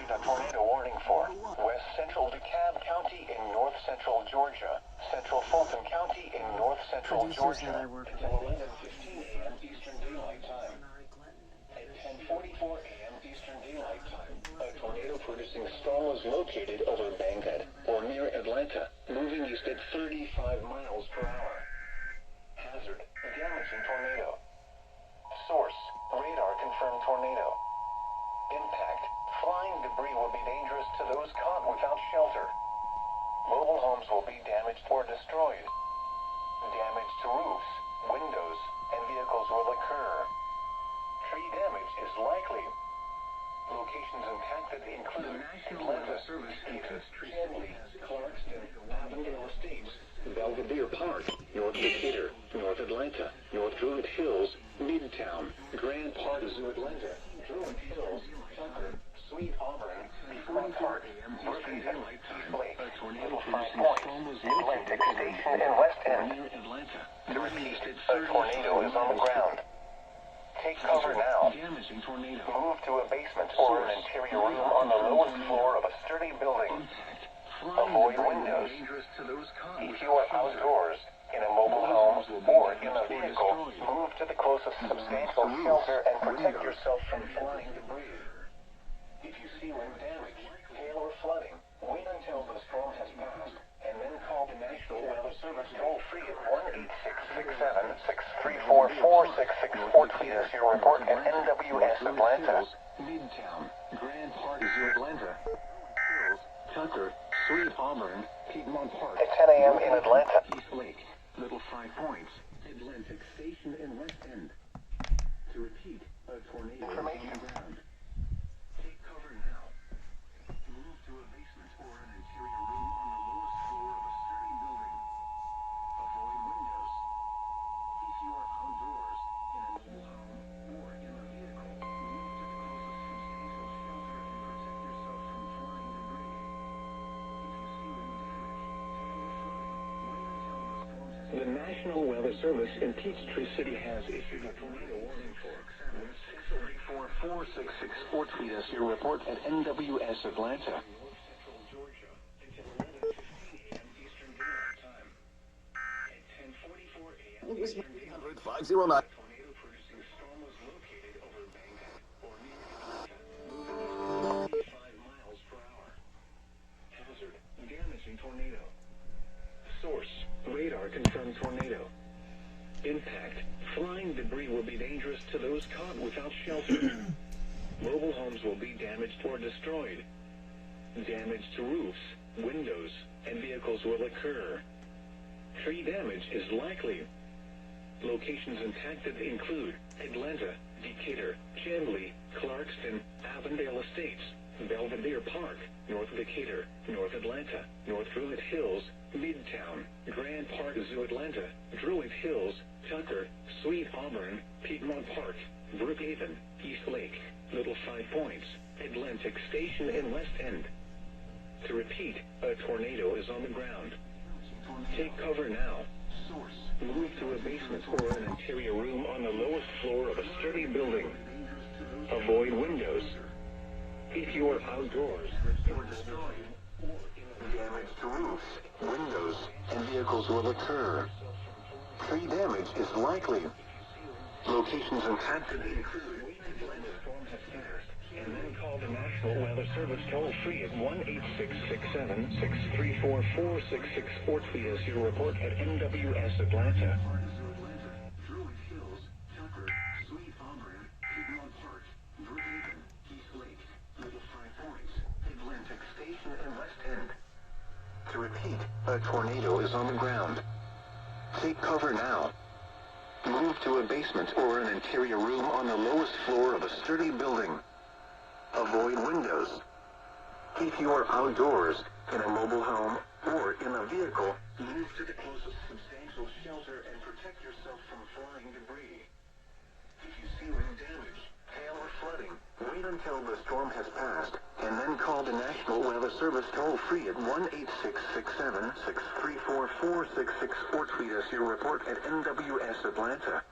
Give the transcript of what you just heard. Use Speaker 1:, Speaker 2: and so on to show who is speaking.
Speaker 1: issued a tornado warning for west central DeKalb County in north central Georgia, central Fulton County in north central Georgia until 11:15 a.m. Eastern Daylight Time. At 10:44 a.m. Eastern Daylight Time, a tornado-producing storm was located over Baghdad or near Atlanta, moving east at 35 miles per hour. Hazard: damaging tornado. Source: radar confirmed tornado. Impact: flying debris will be dangerous to those caught without shelter. Mobile homes will be damaged or destroyed. Damage to roofs, windows, and vehicles will occur. Tree damage is likely. Locations impacted include Atlanta, Chandley, Clarkston, Avondale Estates, Belvedere Park, North Decatur, North Atlanta, North Druid Hills, Midtown, Grand Park Zoo Atlanta, Druid Hills, Tucker, Sweet Auburn, Piedmont Park, Brookhaven, East Lake, Little Five Points, Atlantic Station, and West End. To repeat, a tornado is on the ground. Take cover now. Move to a basement or an interior room on the lowest floor of a sturdy building. Avoid windows. If you are outdoors, in a mobile home, or in a vehicle, move to the closest substantial shelter and protect yourself from flying debris. If you see wind damage, hail or flooding, wait until the storm has passed, and then call the National Weather Service toll-free at 1-866-7-634-4664 or tweet us your report at NWS Atlanta. Midtown, Grand Park Zoo Atlanta, Hills, Tucker, Sweet Auburn, Piedmont Park. At 10 a.m. in Atlanta. East Lake, Little Five Points, Atlantic Station and West End. To repeat, a tornado is on the ground. Take cover now. Move to a basement or an interior room on the lowest floor of a sturdy building. Avoid windows. If you are outdoors, in a mobile home, or in a vehicle, move to the closest substantial shelter and protect yourself from flying debris. If you see wind damage, hail or flooding, wait until the storm has... The National Weather Service in Peachtree City has issued a tornado warning for 634-4664 or tweet us your report at NWS Atlanta. Central Georgia until 11:15 a.m. Eastern Daylight Time. At 10:44 a.m. Eastern Daylight Time,
Speaker 2: 509.
Speaker 1: a tornado-producing storm was located over Baghdad or near Atlanta, moving east at 35 miles per hour. Hazard: damaging tornado. Source: radar confirmed tornado. Impact: flying debris will be dangerous to those caught without shelter. Mobile homes will be damaged or destroyed. Damage to roofs, windows, and vehicles will occur. Tree damage is likely. Locations impacted include Atlanta, Decatur, Chandley, Clarkston, Avondale Estates, Belvedere Park, North Decatur, North Atlanta, North Druid Hills, Midtown, Grand Park Zoo Atlanta, Druid Hills, Tucker, Sweet Auburn, Piedmont Park, Brookhaven, East Lake, Little Five Points, Atlantic Station and West End. To repeat, a tornado is on the ground. Take cover now. Source: move to a basement or an interior room on the lowest floor of a sturdy building. Avoid windows. If you are outdoors, or destroyed, or damage to roofs, windows, and vehicles will occur. Tree damage is likely. Locations impacted include wait until the storm has passed, and then call the National Weather Service toll-free at 1-866-7-634-4664 or tweet us your report at NWS Atlanta. Druid Hills, Tucker, Sweet Auburn, Piedmont Park, Brookhaven, East Lake, Little Five Points, Atlantic Station and West End. To repeat, a tornado is on the ground. Take cover now. Move to a basement or an interior room on the lowest floor of a sturdy building. Avoid windows. If you are outdoors, in a mobile home, or in a vehicle, move to the closest substantial shelter and protect yourself from flying debris. If you see wind damage, hail or flooding, wait until the storm has passed, and then call the National Weather Service toll-free at 1-866-7-634-4664 or tweet us your report at NWS Atlanta.